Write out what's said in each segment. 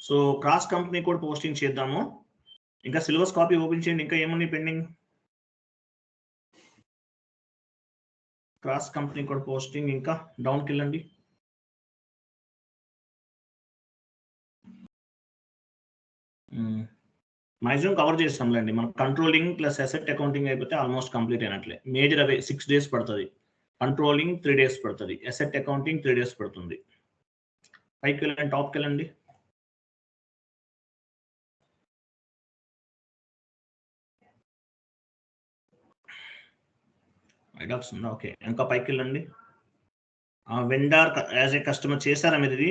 So cross company code posting చేద్దాము. ఇంకా syllabus copy open చేయండి. ఇంకా ఏమున్నాయి pending? Cross company code posting ఇంకా డౌన్కి వెళ్ళండి. మ్యాక్సిమం కవర్ చేస్తాంలేండి. మనం కంట్రోలింగ్ ప్లస్ అసెట్ అకౌంటింగ్ అయిపోతే ఆల్మోస్ట్ కంప్లీట్ అయినట్లే. మేజర్ అవే 6 days పడుతుంది. కంట్రోలింగ్ 3 days పడుతుంది. అసెట్ అకౌంటింగ్ 3 days పడుతుంది. పైకి వెళ్ళండి, టాప్కి వెళ్ళండి. ఐడాక్స్ ఉందా? ఓకే, ఇంకా పైకి వెళ్ళండి. వెండర్ యాజ్ ఏ కస్టమర్ చేశారా మీరు ఇది?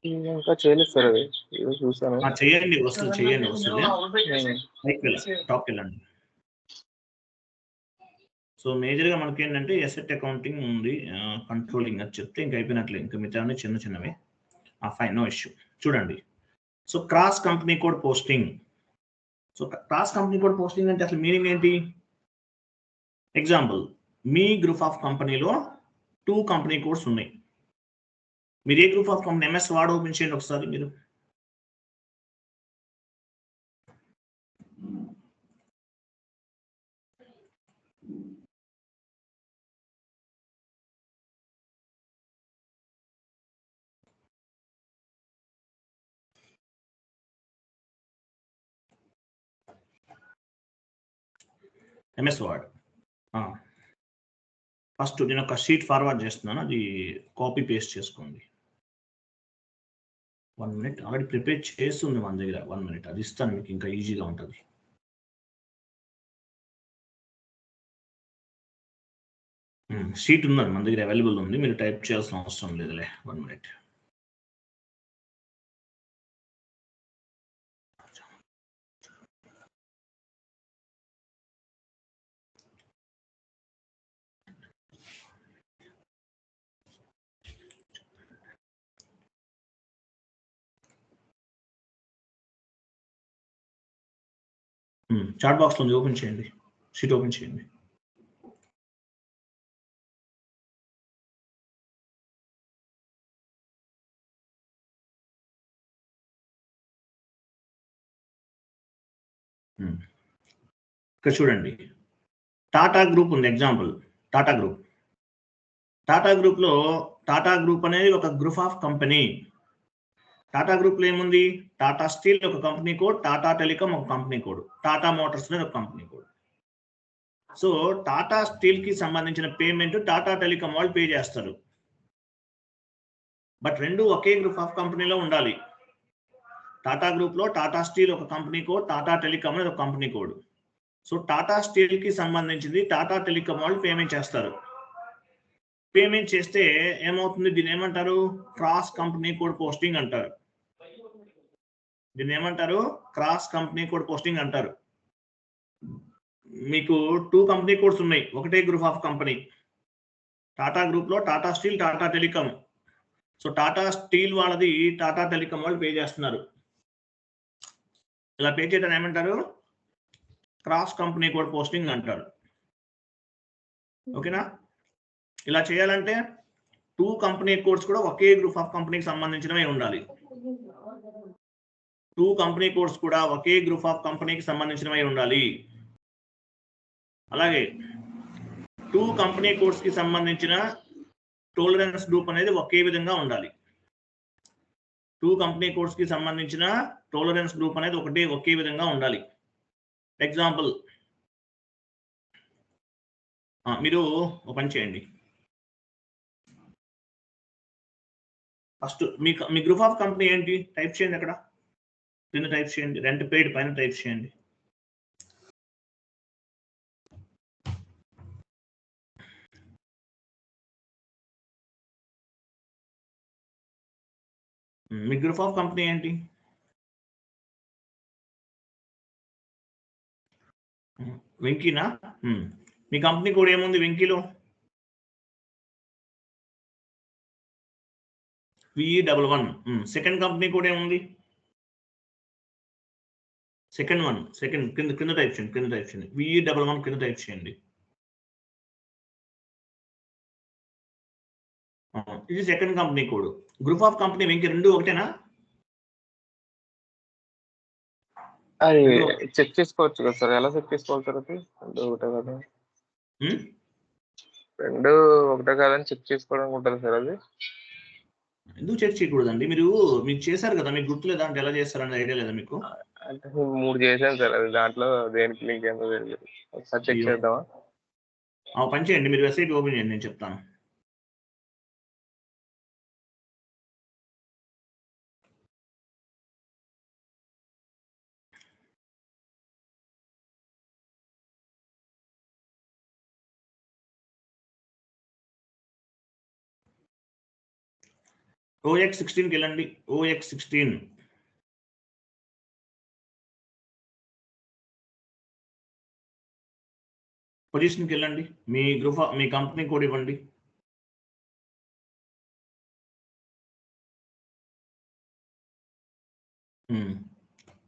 ఇంకా చేయలేదు సార్, అది చూసాను. చేయండి, వస్తుంది, చేయండి, వస్తుంది. పైకి వెళ్ళండి, టాప్కి వెళ్ళండి. సో మేజర్గా మనకి ఏంటంటే అసెట్ అకౌంటింగ్ ఉంది, కంట్రోలింగ్ అది చెప్తే ఇంకా అయిపోయినట్లే. ఇంకా మిగతా చిన్న చిన్నవి. Fine, no issue. చూడండి, so cross company code posting. So cross company code posting అంటే అసలు మీనింగ్ ఏంటి? ఎగ్జాంపుల్, మీ గ్రూప్ ఆఫ్ కంపెనీలో 2 కంపెనీ కోడ్స్ ఉన్నాయి. మీరు ఏ group of company? MS Word open చేయండి ఒకసారి మీరు. MS word. ఫస్ట్ నేను ఒక షీట్ ఫార్వర్డ్ చేస్తున్నాను, అది కాపీ పేస్ట్ చేసుకోండి. 1 minute, ఆల్రెడీ ప్రిపేర్ చేస్తుంది మన దగ్గర. 1 minute, అది ఇస్తాను మీకు, ఇంకా ఈజీగా ఉంటుంది. షీట్ ఉందండి మన దగ్గర, అవైలబుల్ ఉంది. మీరు టైప్ చేయాల్సిన అవసరం లేదులే. 1 minute. చాట్ బాక్స్లో ఉంది, ఓపెన్ చేయండి. షీట్ ఓపెన్ చేయండి. ఇక్కడ చూడండి, టాటా గ్రూప్ ఉంది. Example, Tata group. టాటా గ్రూప్లో టాటా గ్రూప్ అనేది ఒక గ్రూప్ ఆఫ్ కంపెనీ. టాటా గ్రూప్లో ఏముంది? టాటా స్టీల్ ఒక కంపెనీ కోడ్, టాటా టెలికాం ఒక కంపెనీ కోడ్, టాటా మోటార్స్ అనేది ఒక company code. So Tata steel కి సంబంధించిన పేమెంట్ టాటా టెలికాం వాళ్ళు పే చేస్తారు. బట్ రెండు ఒకే గ్రూప్ ఆఫ్ కంపెనీలో ఉండాలి. టాటా గ్రూప్ లో టాటా స్టీల్ ఒక కంపెనీ కోడ్, టాటా టెలికాం అనేది ఒక company code. So Tata steel కి సంబంధించింది టాటా టెలికాం వాళ్ళు పేమెంట్ చేస్తారు. పేమెంట్ చేస్తే ఏమవుతుంది? దీన్ని ఏమంటారు? క్రాస్ కంపెనీ కోడ్ పోస్టింగ్ అంటారు. దీన్ని ఏమంటారు? క్రాస్ కంపెనీ కోడ్ పోస్టింగ్ అంటారు. మీకు 2 కంపెనీ కోడ్స్ ఉన్నాయి, ఒకటే group of company. Tata group లో Tata Steel, Tata Telecom. So Tata Steel వాళ్ళది టాటా టెలికాం వాళ్ళు పే చేస్తున్నారు. ఇలా పే చేయడం ఏమంటారు? క్రాస్ కంపెనీ కోడ్ పోస్టింగ్ అంటారు. ఓకేనా? ఇలా చేయాలంటే 2 కంపెనీ కోడ్స్ కూడా ఒకే గ్రూప్ ఆఫ్ కంపెనీకి సంబంధించినవే ఉండాలి. 2 కంపెనీ కోడ్స్ కూడా ఒకే గ్రూప్ ఆఫ్ కంపెనీకి సంబంధించినవై ఉండాలి. అలాగే 2 కంపెనీ కోడ్స్ కి సంబంధించిన టోలరెన్స్ గ్రూప్ అనేది ఒకే విధంగా ఉండాలి. 2 కంపెనీ కోడ్స్ కి సంబంధించిన టోలరెన్స్ గ్రూప్ అనేది ఒకే విధంగా ఉండాలి. ఎగ్జాంపుల్, మీరు ఒక పని చేయండి. First me group of company ఏంటి? టైప్ చేయండి. అక్కడ కింద టైప్ చేయండి, రెంట్ పెయిడ్ పైన టైప్ చేయండి. మీ గ్రూప్ ఆఫ్ కంపెనీ ఏంటి? వెంకీనా? మీ కంపెనీ కోడ్ ఏముంది వెంకీలో? VE11. సెకండ్ కంపెనీ కోడ్ ఏముంది? సెకండ్ వన్, సెకండ్ కింద టైప్ చేయండి. VE11 కింద టైప్ చేయండి. ఇది second company code. Group of company Venki రెండు ఒకటేనా? అది రెండు చెక్ చేసుకోవచ్చు కదా సార్, ఎలా చెక్ చేసుకోవాలి సార్? అది రెండు ఒకటే కదా, రెండు ఒకటే కాదని చెక్ చేసుకోవడానికి ఉంటుంది సార్ అది. ఎందుకు చెక్ చేయకూడదండి? మీకు చేశారు కదా, మీకు గుర్తులేదా? అంటే ఎలా చేస్తారని ఐడియా లేదా మీకు? అంటే నేను 3 చేశాను సార్, అది దాంట్లో దేనికి లింక్ ఏందో తెలియదు. ఒకసారి చెక్ చేద్దామా? పని చేయండి, మీరు వెబ్సైట్ ఓపెన్ చేయండి, నేను చెప్తాను. OX16కి వెళ్ళండి. OX16 పొజిషన్కి వెళ్ళండి. మీ కంపెనీ కోడ్ ఇవ్వండి.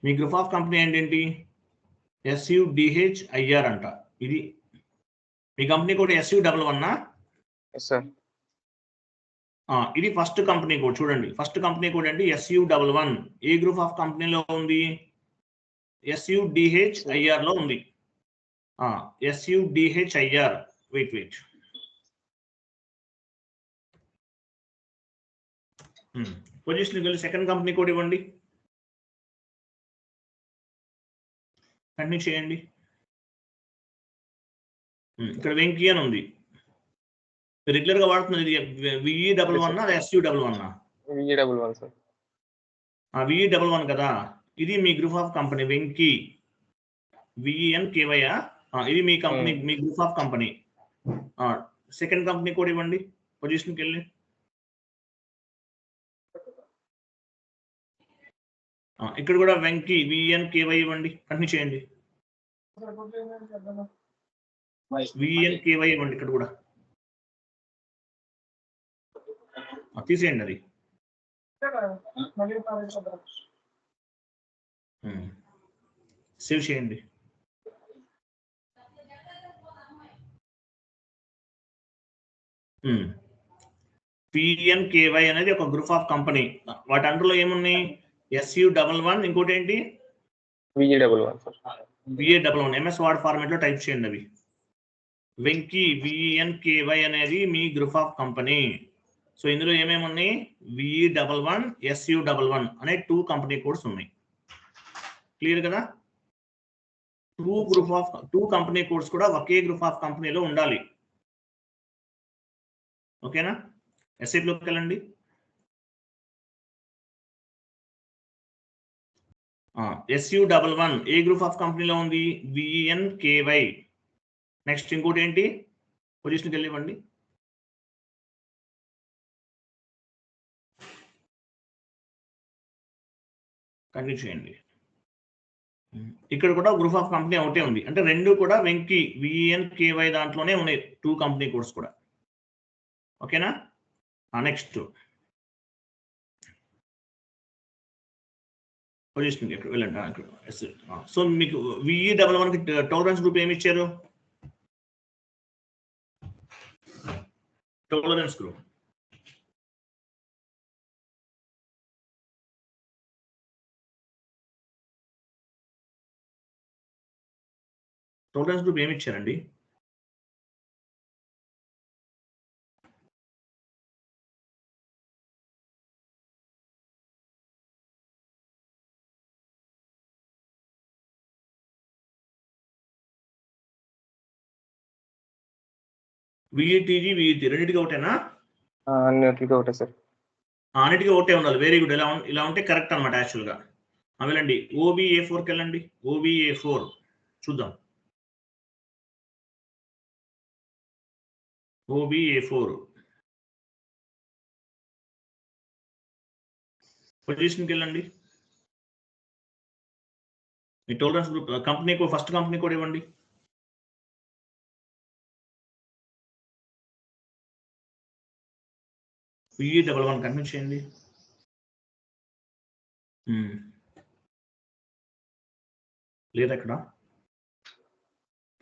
మీ గ్రూప్ ఆఫ్ కంపెనీ ఏంటి? SUDHIR అంట. ఇది మీ కంపెనీ కోడ్ SU11 సార్. ఇది ఫస్ట్ కంపెనీ కోడ్. చూడండి, ఫస్ట్ కంపెనీ కోడ్ అంటే SU11. ఏ గ్రూప్ ఆఫ్ కంపెనీలో ఉంది? SUDHIR లో ఉంది. SUDHIR. వెయిట్. పొజిషన్కి వెళ్ళి సెకండ్ కంపెనీ కోడ్ ఇవ్వండి. కంటిన్యూ చేయండి. ఇక్కడ వెంకీ అని ఉంది. రెగ్యులర్ గా వాడుతున్నది VE11 SU11? VE11 sir. VE11 కదా. ఇది మీ group of company Venky. VENKY. ఇది మీ కంపెనీ, మీ group of company. Second company code ఇవ్వండి. పొజిషన్కి వెళ్ళి ఇక్కడ కూడా వెంకీ VENKY ఇవ్వండి. కంటిన్యూ చేయండి. VENKY ఇవ్వండి. ఇక్కడ కూడా తీసేయండి అది. సేవ్ చేయండి. PNKY అనేది ఒక గ్రూప్ ఆఫ్ కంపెనీ. వాటి అండర్లో ఏమున్నాయి? SU11, ఇంకోటి ఏంటి? VE11 sir. VE11 MS word format లో టైప్ చేయండి అవి. వెంకీ VENKY అనేది మీ గ్రూప్ ఆఫ్ కంపెనీ. సో ఇందులో ఏమేమి ఉన్నాయి? VE11, SU11 అనే 2 కంపెనీ కోడ్స్ ఉన్నాయి. క్లియర్ కదా? 2 కంపెనీ కోడ్స్ కూడా ఒకే గ్రూప్ ఆఫ్ కంపెనీలో ఉండాలి. ఓకేనా? ఎస్ఐలోకి వెళ్ళండి. SU11 ఏ గ్రూప్ ఆఫ్ కంపెనీలో ఉంది? VENKY. నెక్స్ట్ ఇంకోటి ఏంటి? పొజిషన్కి వెళ్ళివ్వండి. కంటిన్యూ చేయండి. ఇక్కడ కూడా గ్రూప్ ఆఫ్ కంపెనీ ఒకటే ఉంది. అంటే రెండు కూడా వెంకీ VENKY దాంట్లోనే ఉన్నాయి, 2 కంపెనీ కోడ్స్ కూడా. ఓకేనా? నెక్స్ట్ పొజిషన్కి వెళ్ళండి. సో మీకు VE11కి టాలరెన్స్ గ్రూప్ ఏమి ఇచ్చారు? టాలరెన్స్ గ్రూప్ ఏమి ఇచ్చారండి? VETG, VET రెండింటికి ఒకటేనా? అన్నిటికీ ఒకటే సార్. అన్నిటికీ ఒకటే ఉండాలి. Very good. ఇలా ఉంటే కరెక్ట్ అనమాట. యాక్చువల్గా వెళ్ళండి. OBA4కి వెళ్ళండి. OBA4 చూద్దాం. OBA4 పొజిషన్కి వెళ్ళండి. మీ tolerance group company code, first company code ఇవ్వండి. VE11 కంటిన్యూ చేయండి. లేదా ఇక్కడ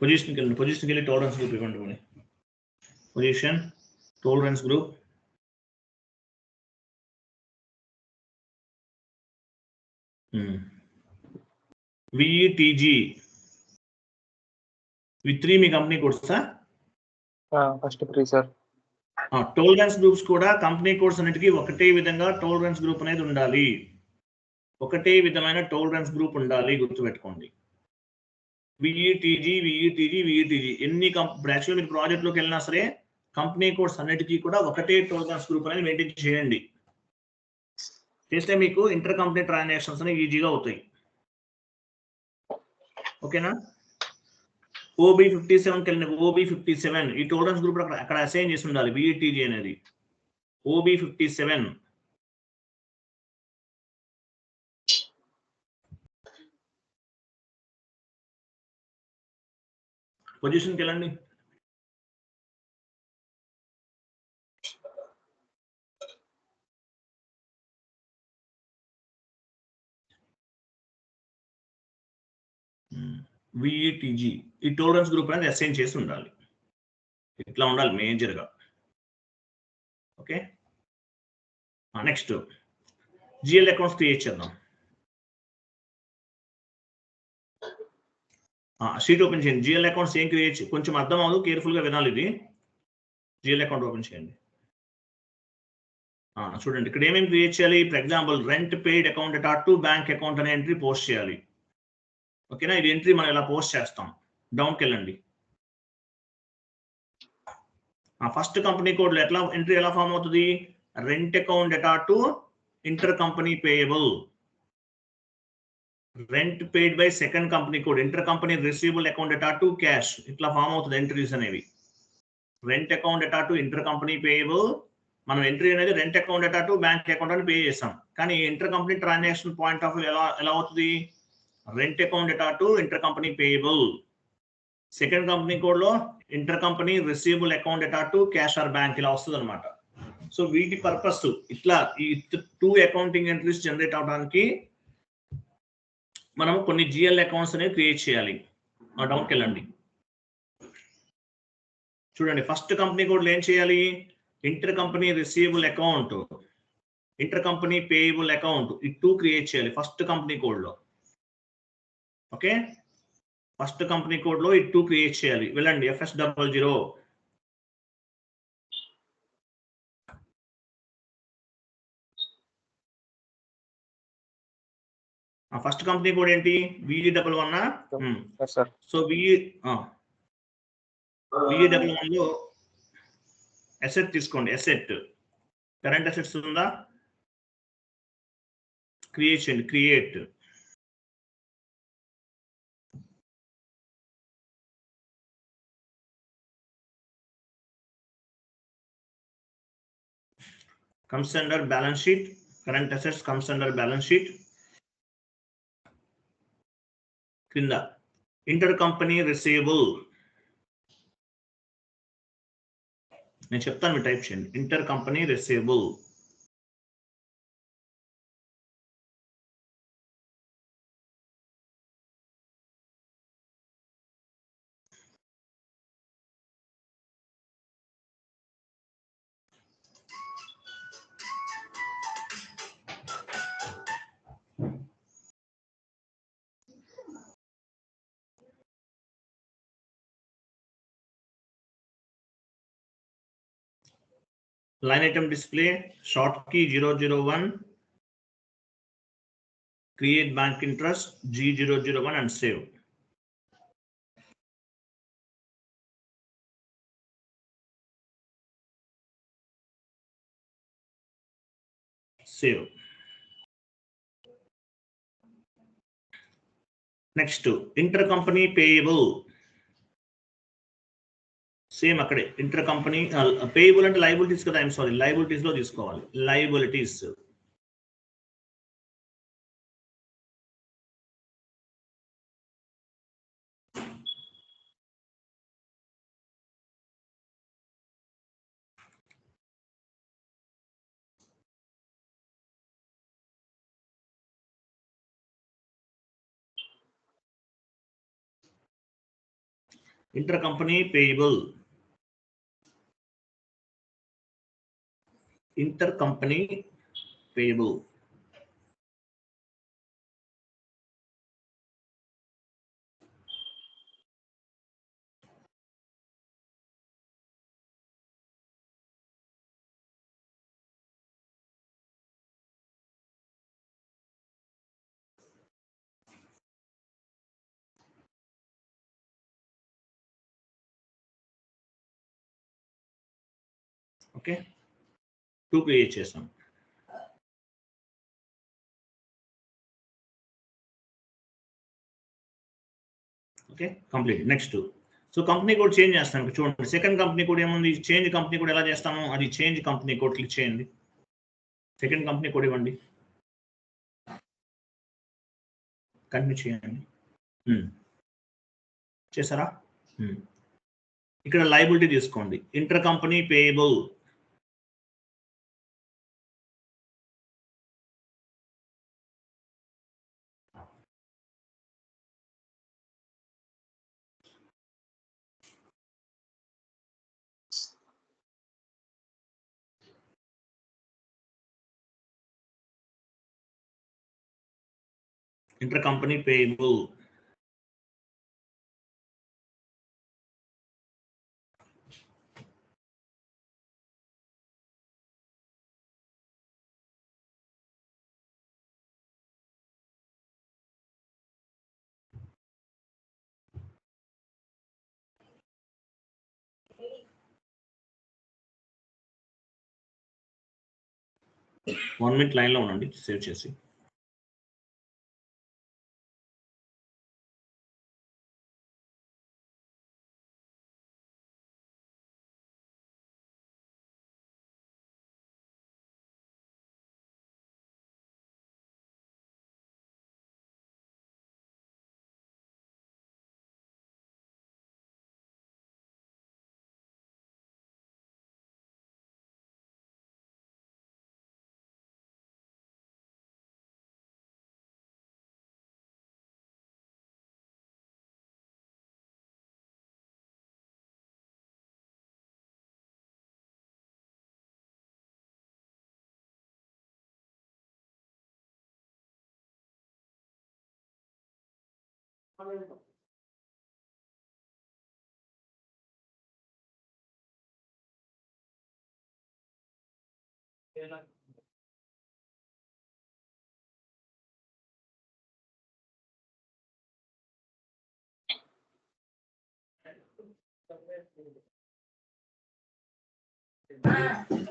పొజిషన్కి వెళ్ళండి. పొజిషన్కి వెళ్ళి టాలరెన్స్ గ్రూప్ ఇవ్వండి. Position tolerance group VETG V3 మీ కంపెనీ కోడ్సా? First 3 sir. టోలరెన్స్ గ్రూప్స్ కూడా కంపెనీ కోడ్స్ అన్నిటికీ ఒకటే విధంగా టోలరెన్స్ గ్రూప్ అనేది ఉండాలి. ఒకటే విధమైన టోలరెన్స్ గ్రూప్ ఉండాలి, గుర్తుపెట్టుకోండి. VETG ఎన్ని యాక్చువల్ మీరు ప్రాజెక్ట్లోకి వెళ్ళినా సరే కంపెనీ కోడ్స్ అన్నిటికీ కూడా ఒకటే టోలరెన్స్ గ్రూప్ అనేది మెయింటైన్ చేయండి. చేస్తే మీకు ఇంటర్ కంపెనీ ట్రాన్సాక్షన్స్ అనేవి ఈజీగా అవుతాయి. ఓకేనా? OB57 కి వెళ్ళిన OB57 ఈ టోలరెన్స్ గ్రూప్ అక్కడ అసైన్ చేసి ఉండాలి. VETG అనేది OB57. పొజిషన్కి వెళ్ళండి. VETG ఈ టోలరెన్స్ గ్రూప్ అనేది అసైన్ చేసి ఉండాలి. ఇట్లా ఉండాలి మేజర్గా. Okay, next GL accounts create చేద్దాం. షీట్ ఓపెన్ చేయండి. GL అకౌంట్స్ ఏం క్రియేట్ కొంచెం అర్థం అవ్వదు, కేర్ఫుల్గా వినాలి. ఇది GL అకౌంట్ ఓపెన్ చేయండి. చూడండి ఇక్కడ ఏమేమి క్రియేట్ చేయాలి. For example rent paid account to bank account అనే ఎంట్రీ పోస్ట్ చేయాలి. ఓకేనా? ఇది ఎంట్రీ మనం ఇలా పోస్ట్ చేస్తాం. డౌన్కి వెళ్ళండి. ఫస్ట్ కంపెనీ కోడ్ లో ఎట్లా ఎంట్రీ ఎలా ఫామ్ అవుతుంది? Rent account to inter company payable, rent paid by second company code, inter company receivable account to cash. ఇట్లా ఫామ్ అవుతుంది ఎంట్రీస్ అనేవి. Rent account to inter company payable, మనం entry అనేది rent account to bank account అని pay చేస్తాం. కానీ inter company transaction point of ఎలా అవుతుంది? Rent account to inter company payable, second company code లో inter company receivable account to cash or bank, ఇలా వస్తుంది అనమాట. సో వీటి పర్పస్ ఇట్లా ఈ 2 అకౌంటింగ్ ఎంట్రీస్ జనరేట్ అవడానికి మనం కొన్ని GL అకౌంట్స్ అనేవి క్రియేట్ చేయాలి. డౌన్కి వెళ్ళండి. చూడండి ఫస్ట్ కంపెనీ కోడ్ లో ఏం చేయాలి? Inter company receivable account, inter company payable account, ఈ 2 క్రియేట్ చేయాలి ఫస్ట్ కంపెనీ కోడ్ లో. ఓకే, ఫస్ట్ కంపెనీ కోడ్ లో ఈ 2 క్రియేట్ చేయాలి. వెళ్ళండి FS00. ఫస్ట్ కంపెనీ కోడ్ ఏంటి? VE11. సో VE11 లో అసెట్ తీసుకోండి. అసెట్ కరెంట్ అసెట్స్ ఉందా? క్రియేట్ చేయండి. Create comes under balance sheet. Current assets comes under balance sheet. కింద ఇంటర్ కంపెనీ రిసీవబుల్, నేను చెప్తాను మీరు టైప్ చేయండి. Inter company receivable. Line item display, short key 001, create bank interest G001 and save. Save. Next, intercompany payable. Same అక్కడే inter company payable అంటే liabilities కదా. I'm sorry, liabilities లో తీసుకోవాలి. Liabilities intercompany payable, intercompany payable. Okay 2 create చేస్తాం. Okay complete. Next so company code change చేస్తాం. చూడండి second company code ఏముంది, change company code ఎలా చేస్తాము, అది చేంజ్ కంపెనీ కోడ్ క్లిక్ చేయండి. సెకండ్ కంపెనీ కోడ్ ఇవ్వండి, కంటిన్యూ చేయండి. చేశారా? ఇక్కడ లయబిలిటీ తీసుకోండి, inter company payable. Intercompany payable. One minute line లో ఉండండి, సేవ్ చేసి.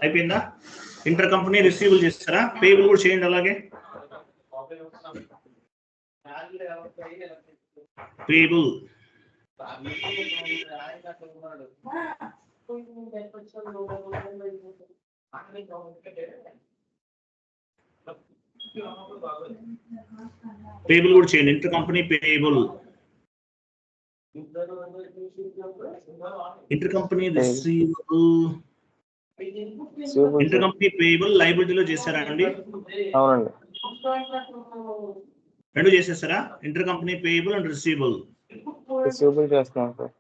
అయిపోయిందా? ఇంటర్ కంపెనీ రిసీవబుల్ చేస్తారా, పేయబుల్ కూడా చేయండి. అలాగే పేయబుల్ పేయబుల్ కూడా చేయండి. Inter company payable, inter company receivable, inter company payable లయబిలిటీలో చేస్తారా అండి? అవునండి, రెండు చేసేస్తారా? Inter company payable and receivable. Receivable చేస్తున్నాం సార్.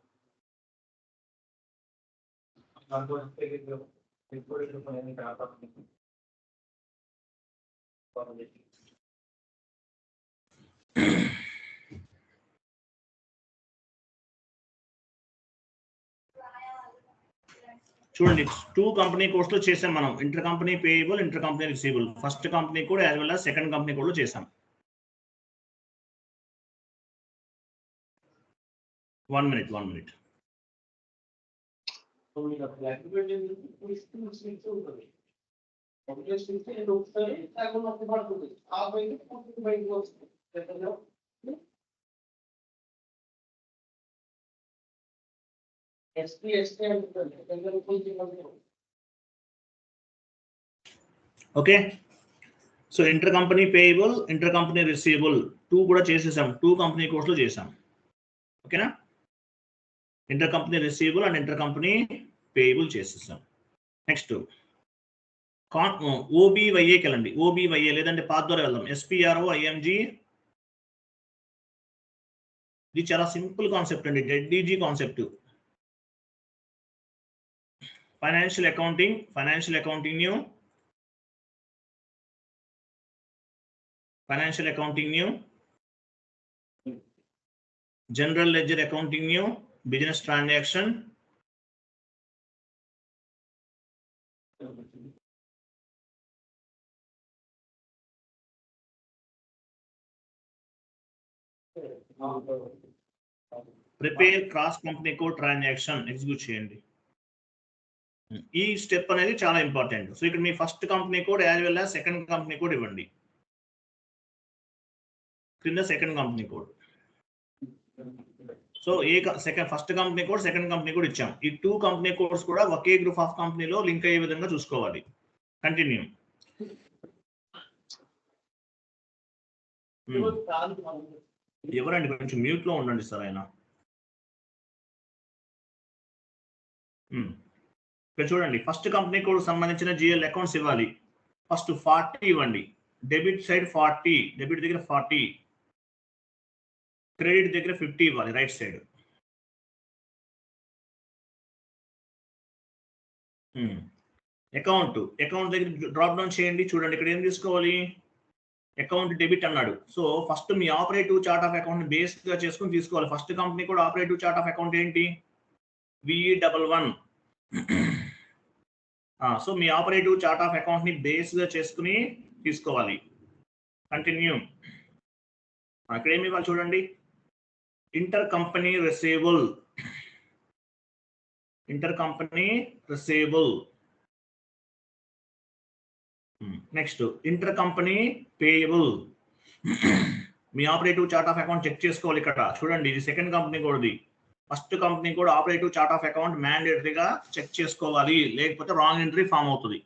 చూడండి 2 కంపెనీ కోడ్స్ లో చేసాం మనం, inter company payable, inter company receivable. First company code as well as second company code లో చేసాం. 1 minute. Okay so inter company payable, inter company receivable 2 కూడా చేసేసాం, 2 company codes లో చేసాం. ఓకేనా? Inter company receivable and inter company payable చేసేసాం. Next ఓబీవైఏకి వెళ్ళండి. ఓబీవైఏ లేదంటే పాత్ ద్వారా వెళ్దాం. SPROIMG, ఇది చాలా సింపుల్ కాన్సెప్ట్ అండి, ZDG concept. Financial accounting new, financial accounting new, general ledger accounting new, business transaction, prepare cross company code transaction execute చేయండి. ఈ స్టెప్ అనేది చాలా ఇంపార్టెంట్. సో ఇక్కడ మీ first company code as well as second company code ఇవ్వండి. కింద second company code. So first company code, second company code ఇచ్చాం. ఈ 2 కంపెనీ కోడ్స్ కూడా ఒకే గ్రూప్ ఆఫ్ కంపెనీలో లింక్ అయ్యే విధంగా చూసుకోవాలి. కంటిన్యూ. ఎవరండి కొంచెం మ్యూట్ లో ఉండండి సార్ ఆయన. ఇక్కడ చూడండి, ఫస్ట్ కంపెనీ కోడ్ సంబంధించిన జిఎల్ అకౌంట్స్ ఇవ్వాలి. ఫస్ట్ 40 ఇవ్వండి. డెబిట్ సైడ్ 40, డెబిట్ దగ్గర 40, క్రెడిట్ దగ్గర 50 ఇవ్వాలి రైట్ సైడ్. అకౌంట్ దగ్గర డ్రాప్ డౌన్ చేయండి. చూడండి ఇక్కడ ఏం తీసుకోవాలి, అకౌంట్ డెబిట్ అన్నాడు. సో ఫస్ట్ మీ operative chart of account base గా చేసుకుని తీసుకోవాలి. ఫస్ట్ కంపెనీ కూడా ఆపరేటివ్ చార్ట్ ఆఫ్ అకౌంట్ ఏంటి, VE11. సో మీ ఆపరేటివ్ చార్ట్ ఆఫ్ అకౌంట్ ని బేస్ గా చేసుకుని తీసుకోవాలి. కంటిన్యూ. అక్కడ ఏమి ఇవ్వాలి చూడండి, inter company receivable, next inter company payable. మీ operative chart of account check చేసుకోవాలి. ఇక్కడ చూడండి, ఇది సెకండ్ కంపెనీ కోడ్ది. ఫస్ట్ కంపెనీ కూడా ఆపరేటివ్ చార్ట్ ఆఫ్ అకౌంట్ మ్యాండేటరీగా చెక్ చేసుకోవాలి, లేకపోతే రాంగ్ ఎంట్రీ ఫామ్ అవుతుంది.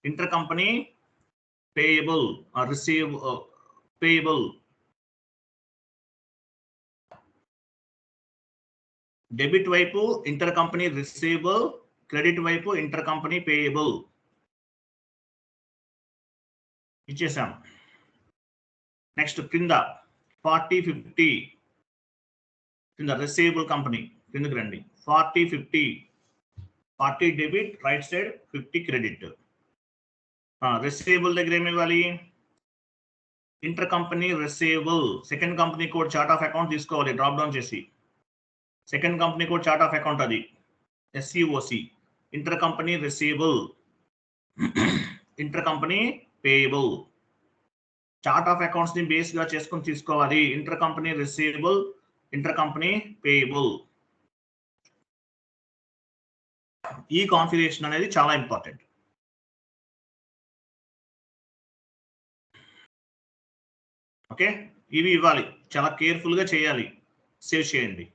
Inter company payable, payable, debit వైపు ఇంటర్ కంపెనీ రిసీవబుల్, క్రెడిట్ వైపు ఇంటర్ కంపెనీ పేయబుల్ ఇచ్చేసాం. నెక్స్ట్ కింద 40-50 కింద రిసీవబుల్ కంపెనీ కిందకి రండి. 40-50, 40 debit right side, 50 credit. Receivable దగ్గర ఏమి ఇవ్వాలి, inter company receivable. Second company code chart of account తీసుకోవాలి డ్రాప్ డౌన్ చేసి. Second company code chart of account అది SCOC. Inter company receivable, inter company payable. Chart of accounts ని base గా చేసుకుని తీసుకోవాలి. Inter company receivable, inter company payable. ఈ configuration అనేది చాలా ఇంపార్టెంట్. ఓకే, ఇవి ఇవ్వాలి, చాలా కేర్ఫుల్ గా చేయాలి. సేవ్ చేయండి.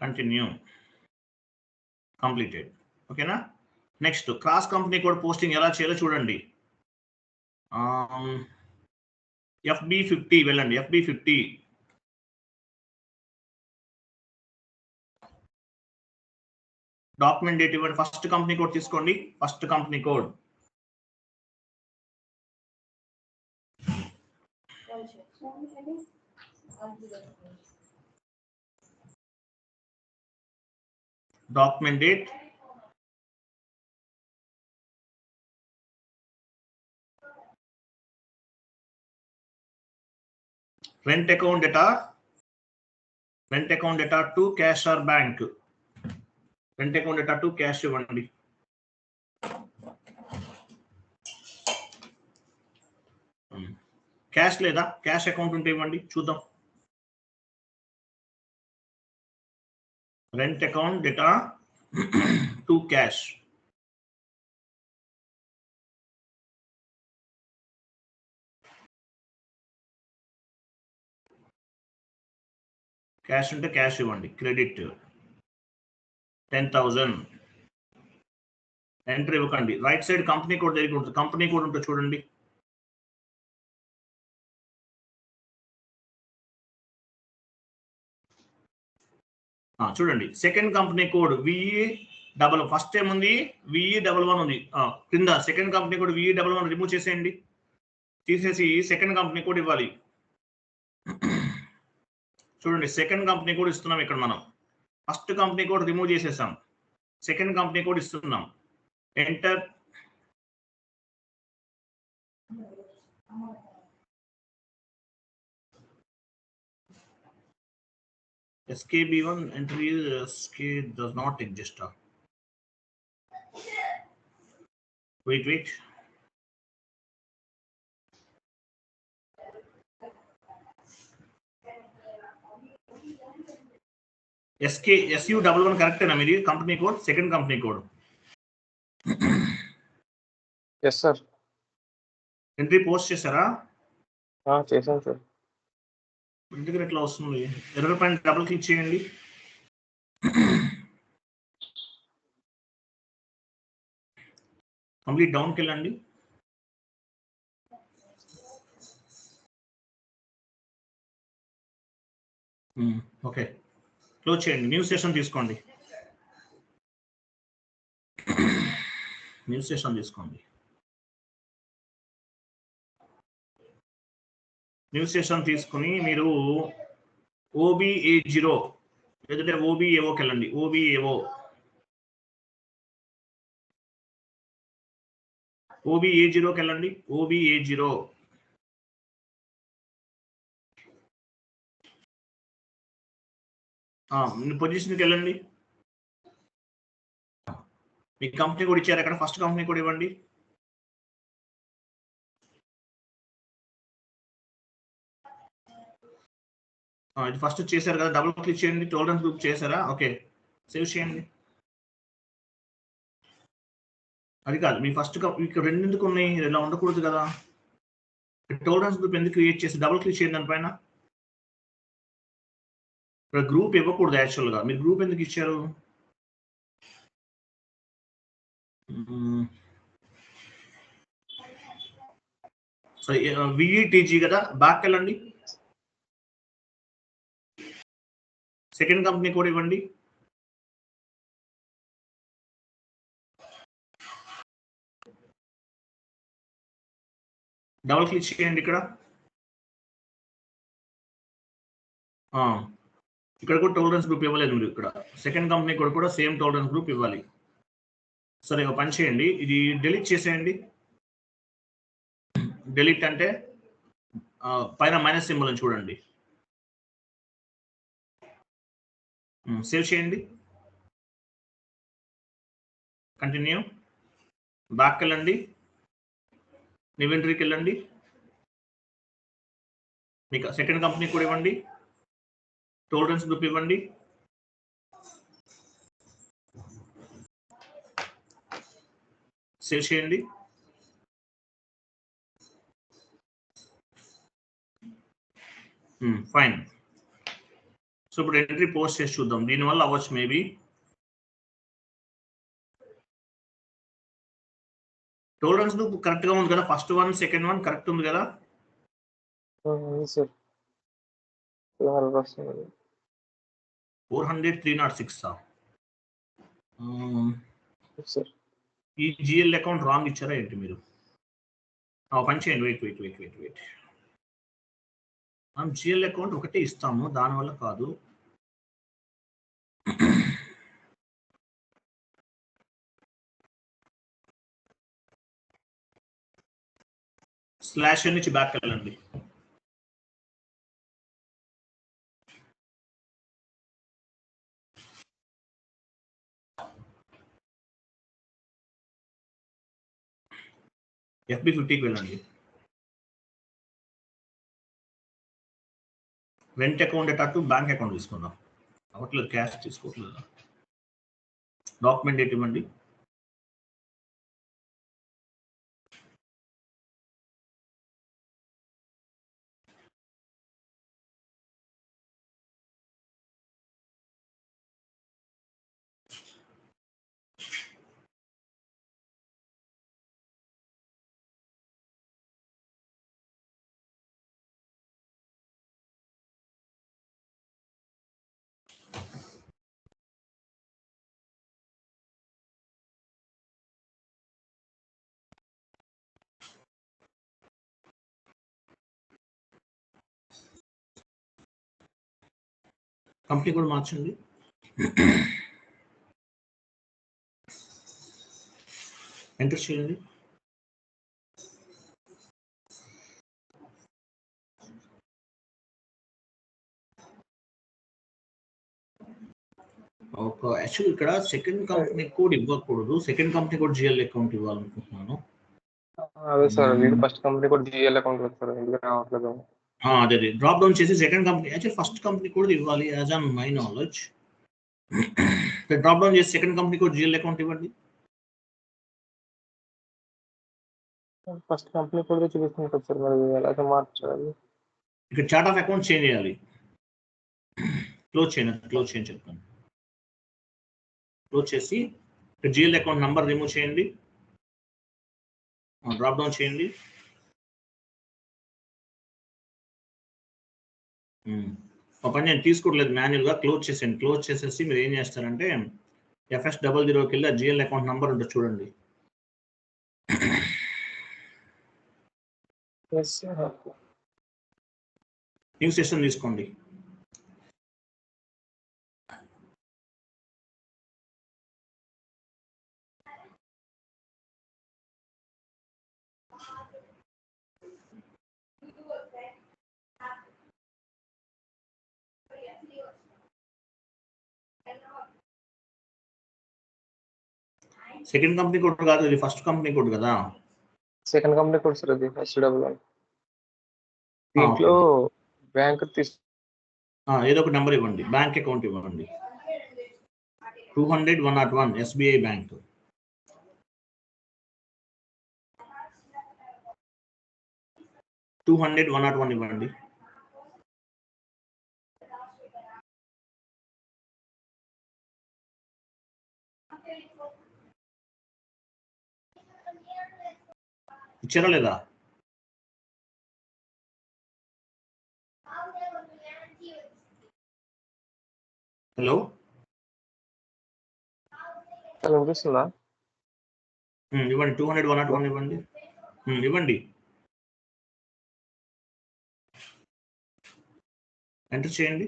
కంటిన్యూ. కంప్లీటెడ్. ఓకేనా. Next cross company code posting ఎలా చేయాలో చూడండి. FB50 వెళ్ళండి. FB50 డాక్యుమెంట్ డేట్ ఇవ్వండి. ఫస్ట్ కంపెనీ కోడ్ తీసుకోండి. First company code document date, rent account data to cash or bank. Rent account data to cash ఇవ్వండి. Cash లేదా, cash account ఉంటే ఇవ్వండి చూద్దాం. Rent account data to cash. Cash ఉంటే cash ఇవ్వండి. Credit 10,000. Entry ఇవ్వకండి. Right side company code దగ్గర ఉంటుంది. కంపెనీ కోడ్ ఉంటుంది చూడండి. చూడండి, second company code VE11. First time ఉంది VE11 ఉంది. కింద second company code VE11 remove చేసేయండి. తీసేసి సెకండ్ కంపెనీ కోడ్ ఇవ్వాలి. చూడండి, సెకండ్ కంపెనీ కోడ్ ఇస్తున్నాం ఇక్కడ మనం. ఫస్ట్ కంపెనీ కోడ్ రిమూవ్ చేసేసాం, సెకండ్ కంపెనీ కోడ్ ఇస్తున్నాం. Enter. SKB1 entry SK does not exist. Wait. SU11 కరెక్టేనా మీది company code? Second company code yes sir. Entry post చేశారా? చేశాను సార్. ఇంటికి ఎట్లా వస్తుంది? ఎర్రర్ పైన డబుల్ క్లిక్ చేయండి. కంప్లీట్ డౌన్కి వెళ్ళండి. ఓకే, క్లోజ్ చేయండి. న్యూ సెషన్ తీసుకోండి. న్యూ సెషన్ తీసుకోండి. న్యూ సెషన్ తీసుకుని మీరు OBA0 లేదంటే OBAOకి వెళ్ళండి. OBA0కి వెళ్ళండి. OBA0 పొజిషన్కి వెళ్ళండి. మీ కంపెనీ కూడా ఇచ్చారు అక్కడ. ఫస్ట్ కంపెనీ కూడా ఇవ్వండి. ఇది ఫస్ట్ చేశారు కదా, డబుల్ క్లిక్ చేయండి. టోలరెన్స్ గ్రూప్ చేశారా? ఓకే, సేవ్ చేయండి. అది కాదు, మీ ఫస్ట్ ఇక్కడ రెండు ఎందుకు ఉన్నాయి? ఇలా ఉండకూడదు కదా. టోలరెన్స్ గ్రూప్ ఎందుకు క్రియేట్ చేసి డబుల్ క్లిక్ చేయండి దానిపైన. ఇక్కడ గ్రూప్ ఇవ్వకూడదు యాక్చువల్గా. మీరు గ్రూప్ ఎందుకు ఇచ్చారు? సరే, VETG కదా, బ్యాక్ వెళ్ళండి. సెకండ్ కంపెనీ కూడా ఇవ్వండి. డబుల్ క్లిక్ చేయండి ఇక్కడ. ఇక్కడ కూడా టోలరెన్స్ గ్రూప్ ఇవ్వలేదు మీరు. ఇక్కడ సెకండ్ కంపెనీ కూడా సేమ్ టోలరెన్స్ గ్రూప్ ఇవ్వాలి. సరే, ఒక పని చేయండి, ఇది డిలీట్ చేసేయండి. డిలీట్ అంటే పైన మైనస్ సింబల్ అని చూడండి. సేవ్ చేయండి. కంటిన్యూ. బ్యాక్ వెళ్ళండి. ఇన్వెంటరీకి వెళ్ళండి. మీకు సెకండ్ కంపెనీ కూడా ఇవ్వండి. టోలరెన్స్ గ్రూప్ ఇవ్వండి. సేవ్ చేయండి. ఫైన్. సో ఇప్పుడు ఎంట్రీ పోస్ట్ చేసి చూద్దాం. దీనివల్ల అవ్వచ్చు మేబీ. టోలరెన్స్ గ్రూప్ కరెక్ట్ గా ఉంది కదా. First one, second one correct ఉంది కదా. 400 306. ఈ GL అకౌంట్ రాంగ్ ఇచ్చారా ఏంటి మీరు? పని చేయండి. వెయిట్. మనం GL అకౌంట్ ఒకటే ఇస్తాము, దానివల్ల కాదు. స్లాష్ నుంచి బ్యాక్ వెళ్ళండి. FB50కి వెళ్ళండి. రెంట్ అకౌంట్ అటు బ్యాంక్ అకౌంట్ తీసుకుందాం. అవట్లేదు, క్యాష్ తీసుకోవట్లేదు. డాక్యుమెంట్ డేట్ ఇవ్వండి. కంపెనీ కూడా మార్చండి. ఎంటర్ చేయండి. యాక్చువల్ ఇక్కడ సెకండ్ కంపెనీ కోడ్ ఇవ్వకూడదు. Second company code GL account ఇవ్వాలనుకుంటున్నాను. అదే సార్, వీడి ఫస్ట్ కంపెనీ కూడా GL అకౌంట్ లేదు సార్, ఎందుకు రావట్లేదు? అదే డ్రాప్ డౌన్ చేసి second company, actual first company కూడా ఇవ్వాలి as on my knowledge. Drop down చేసి second company code GL account ఇవ్వండి. ఫస్ట్ కంపెనీ కోడ్ చూపిస్తుంది కదా సార్, మరి ఎలాగ మార్చాలి? ఇక్కడ చార్ట్ ఆఫ్ అకౌంట్ చేంజ్ చేయాలి. క్లోజ్ చేయండి చెప్తాను. క్లోజ్ చేసి జిఎల్ అకౌంట్ నంబర్ రిమూవ్ చేయండి, డ్రాప్ డౌన్ చేయండి. ఒక పని నేను తీసుకోవట్లేదు, మాన్యువల్గా క్లోజ్ చేసేయండి. క్లోజ్ చేసేసి మీరు ఏం చేస్తారంటే FS00కి వెళ్ళి జిఎల్ అకౌంట్ నంబర్ ఉంటుంది చూడండి. న్యూ సెషన్ తీసుకోండి. సెకండ్ కంపెనీ కోడ్ కాదు, ఇది ఫస్ట్ కంపెనీ కోడ్ కదా. సెకండ్ కంపెనీ కోడ్ సార్ అది SW1. దీంట్లో బ్యాంక్ ఏదో ఒక నెంబర్ ఇవ్వండి, బ్యాంక్ అకౌంట్ ఇవ్వండి. 200-101 SBI బ్యాంక్. $200-101 ఇవ్వండి. ఇచ్చారా లేదా? హలో, వినిపిస్తుందా? ఇవ్వండి. 200-101 ఇవ్వండి. ఇవ్వండి, ఎంటర్ చేయండి.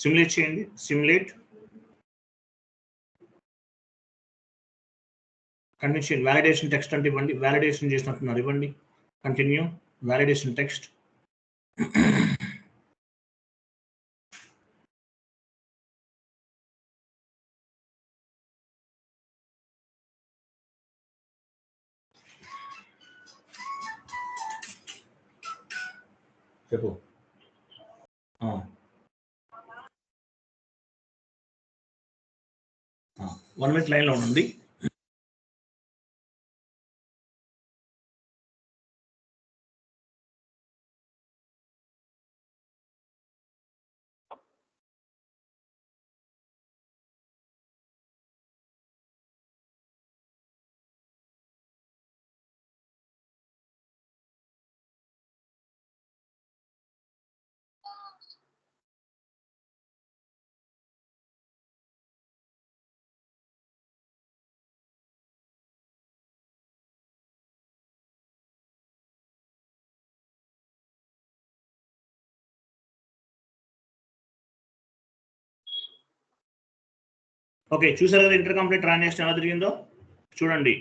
సిమ్యులేట్ చేయండి. సిమ్యులేట్ కంటిన్యూ చేయండి. వ్యాలిడేషన్ టెక్స్ట్ అంటే ఇవ్వండి. వ్యాలిడేషన్ చేసినట్టున్నారు, ఇవ్వండి. Continue validation text. చెప్పు. 1 minute లైన్లో ఉండండి. ఓకే, చూసారు కదా ఇంటర్ కంపెనీ ట్రాన్సాక్షన్ ఎలా జరిగిందో. చూడండి,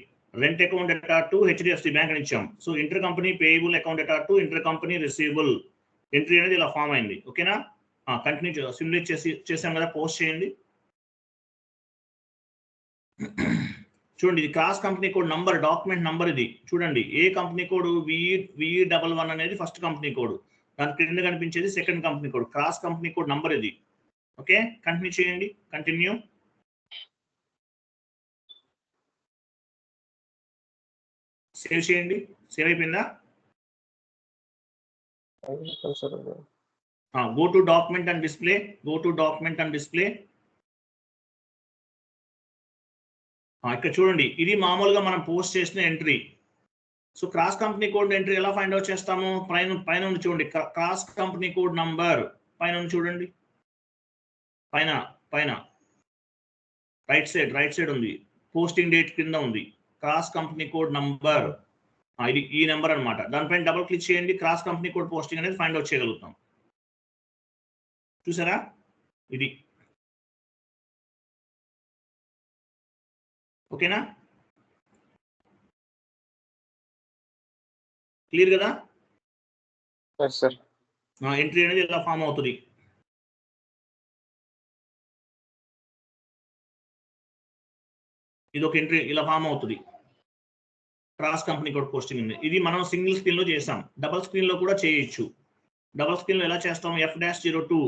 rent account to HDFC bank అని ఇచ్చాం. So inter company payable account to inter company receivable entry అనేది ఇలా ఫామ్ అయింది. ఓకేనా? కంటిన్యూ సిమ్యులేట్ చేసాం కదా, పోస్ట్ చేయండి. చూడండి, ఇది cross company code number, document number ఇది. చూడండి, ఏ కంపెనీ కోడ్ VE11 అనేది ఫస్ట్ కంపెనీ కోడ్, దాని క్రింద కనిపించేది second company code. Cross company code number ఇది. ఓకే, కంటిన్యూ చేయండి. కంటిన్యూ. సేవ్ చేయండి. సేవ్ అయిపోయిందా? Go to document and display. Go to document and display. ఇక్కడ చూడండి, ఇది మామూలుగా మనం పోస్ట్ చేసిన entry. So cross company code entry ఎలా ఫైండ్ అవుట్ చేస్తాము? పైన ఉంది చూడండి, క్రాస్ కంపెనీ కోడ్ నంబర్ పైన ఉంది చూడండి. పైన రైట్ సైడ్ ఉంది. పోస్టింగ్ డేట్ కింద ఉంది క్రాస్ కంపెనీ కోడ్ నంబర్. ఇది ఈ నెంబర్ అనమాట. దానిపైన డబుల్ క్లిక్ చేయండి, క్రాస్ కంపెనీ కోడ్ పోస్టింగ్ అనేది ఫైండ్ అవుట్ చేయగలుగుతాం. చూసారా? ఇది ఓకేనా? క్లియర్ కదా? ఎంట్రీ అనేది ఇలా ఫామ్ అవుతుంది. ఇది ఒక ఎంట్రీ ఇలా ఫామ్ అవుతుంది. క్రాస్ కంపెనీ కోడ్ పోస్టింగ్ ఉంది. ఇది మనం సింగిల్ స్క్రీన్ లో చేసాం, డబుల్ స్క్రీన్ లో కూడా చేయొచ్చు. డబుల్ స్క్రీన్ లో ఎలా చేస్తాం? F-02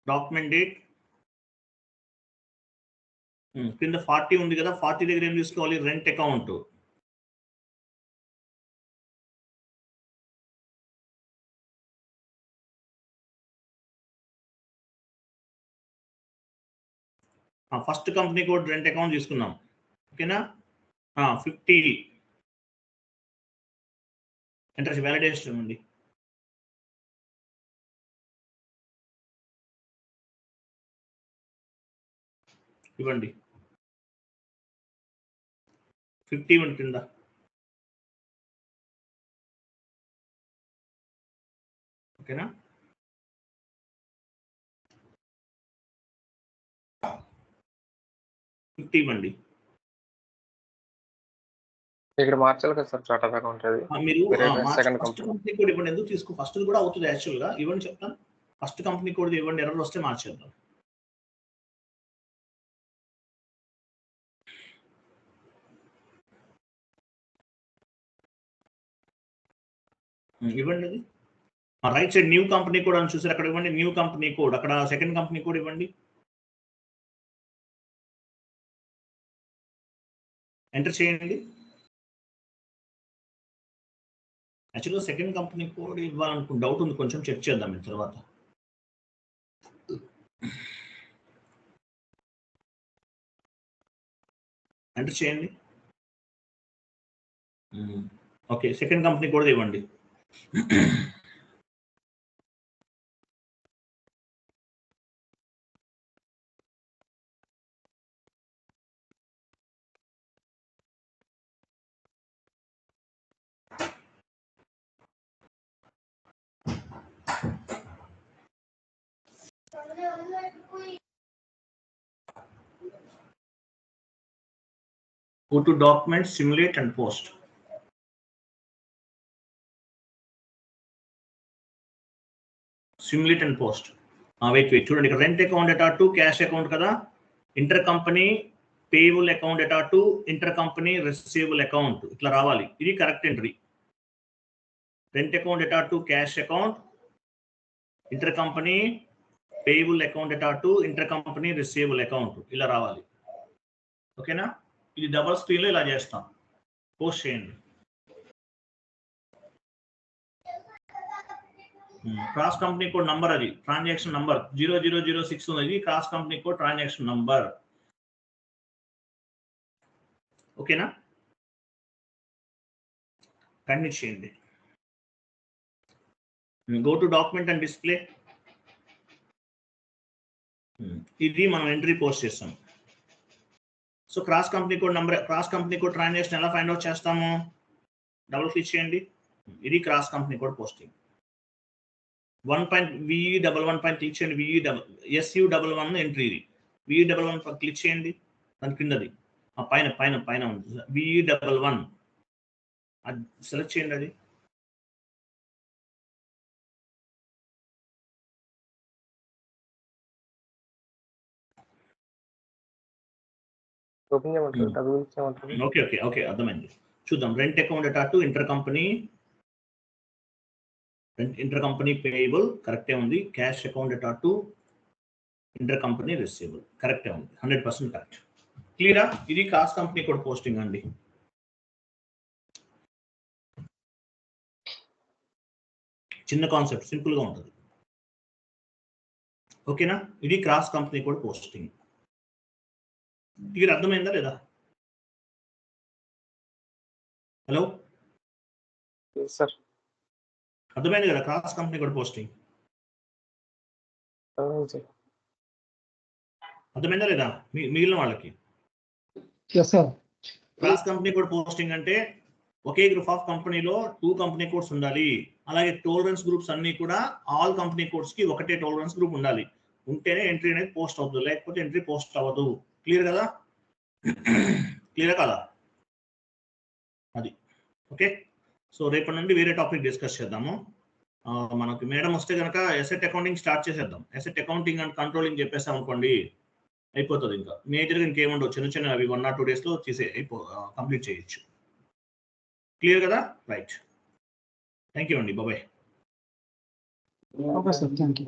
డాక్యుమెంట్ డేట్ కింద 40 ఉంది కదా, 40 దగ్గర ఏం తీసుకోవాలి? Rent account. First company code rent account తీసుకున్నాం. ఓకేనా? 50 ఎంటర్ వ్యాలిడేషన్ ఉంది. ఇవ్వండి 50 ఉంటుందా? ఓకేనా? ఇవ్వండి. ఇక్కడ మార్చాలి కదా సార్ చార్ట్ ఆఫ్ అకౌంట్ అది. మీరు సెకండ్ ఫస్ట్ కంపెనీ కోడ్ ఇవ్వండి. ఎందుకు తీసుకో? ఫస్ట్ కూడా అవుతుంది యాక్చువల్ గా. ఇవ్వండి చెప్తాను. ఫస్ట్ కంపెనీ కోడ్ ఇవ్వండి, ఎర్రర్ వస్తే మార్చేద్దాం. ఇవ్వండి అది. Right side new company code అని చూసారు, అక్కడ ఇవ్వండి న్యూ కంపెనీ కోడ్. అక్కడ సెకండ్ కంపెనీ కోడ్ ఇవ్వండి. ఎంటర్ చేయండి. యాక్చువల్గా సెకండ్ కంపెనీ కోడ్ ఇవ్వాలనుకున్న డౌట్ ఉంది, కొంచెం చెక్ చేద్దాం ఈ తర్వాత. ఎంటర్ చేయండి. ఓకే, సెకండ్ కంపెనీ కోడ్ ఇవ్వండి. Go to document, simulate and post. Simulate and post. Wait. చూడండి, ఇక్కడ రెంట్ అకౌంట్ అటాటు క్యాష్ అకౌంట్ కదా, ఇంటర్ కంపెనీ పేయబుల్ అకౌంట్ అటాటు ఇంటర్ కంపెనీ రిసీవబుల్ అకౌంట్ ఇట్లా రావాలి. ఇది కరెక్ట్ ఎంట్రీ. రెంట్ అకౌంట్ అటాటు cash account, inter company payable account అటాటు ఇంటర్ కంపెనీ రిసీవబుల్ అకౌంట్ ఇలా రావాలి. ఓకేనా? ఇది డబుల్ స్క్రీన్ లో ఇలా చేస్తాం. పోస్ట్ చేయండి. క్రాస్ కంపెనీ కోడ్ నంబర్, అది ట్రాన్సాక్షన్ నంబర్ 0006 ఉంది. ఇది cross company code transaction number. ఓకేనా? కంటిన్యూ చేయండి. Go to document and display. ఇది మనం ఎంట్రీ పోస్ట్ చేస్తాం. So cross company code number, cross company code transaction ఎలా ఫైండ్ అవుట్ చేస్తాము? డబుల్ క్లిక్ చేయండి. ఇది cross company code posting. 1.VE11 పైన క్లిక్ చేయండి. SU11 ఎంట్రీ ఇది. VE11 క్లిక్ చేయండి. దాని కిందది పైన ఉంది VE11 అది సెలెక్ట్ చేయండి. అది ఓపెన్ చేయమంటారు. ఓకే అర్థమైంది. చూద్దాం. రెంట్ అకౌంట్ అటాటు ఇంటర్ కంపెనీ పేయబుల్ కరెక్టే ఉంది. క్యాష్ అకౌంట్ అటాటు ఇంటర్ కంపెనీ రిసీవబుల్ కరెక్టే ఉంది. 100% కరెక్ట్. క్లియరా? ఇది క్రాస్ కంపెనీ కోడ్ పోస్టింగ్ అండి. చిన్న కాన్సెప్ట్, సింపుల్ గా ఉంటుంది. ఓకేనా? ఇది క్రాస్ కంపెనీ కోడ్ పోస్టింగ్. ఇది అర్థమైందా లేదా? హలో సార్, అర్థమైంది కదా క్రాస్ కంపెనీ కోడ్ పోస్టింగ్? అర్థమైందా లేదా మిగిలిన వాళ్ళకి? క్రాస్ కంపెనీ కోడ్ పోస్టింగ్ అంటే ఒకే గ్రూప్ ఆఫ్ కంపెనీలో 2 కంపెనీ కోడ్స్ ఉండాలి. అలాగే టోలరెన్స్ గ్రూప్స్ అన్ని కూడా ఆల్ కంపెనీ కోడ్స్ కి ఒకటే టోలరెన్స్ గ్రూప్ ఉండాలి. ఉంటేనే ఎంట్రీ అనేది పోస్ట్ అవుతుంది, లేకపోతే ఎంట్రీ పోస్ట్ అవ్వదు. క్లియర్ కదా? క్లియర్ కదా? అది ఓకే. సో రేపటి నుండి వేరే టాపిక్ డిస్కస్ చేద్దాము. మనకి మేడం వస్తే కనుక అసెట్ అకౌంటింగ్ స్టార్ట్ చేసేద్దాం. అసెట్ అకౌంటింగ్ అండ్ కంట్రోలింగ్ చెప్పేస్తాం అనుకోండి, అయిపోతుంది. ఇంకా మేజర్గా ఇంకేముండవు, చిన్న చిన్న అవి 1 or 2 days లో కంప్లీట్ చేయొచ్చు. క్లియర్ కదా? రైట్, థ్యాంక్ యూ అండి, bye. Okay sir, thank you.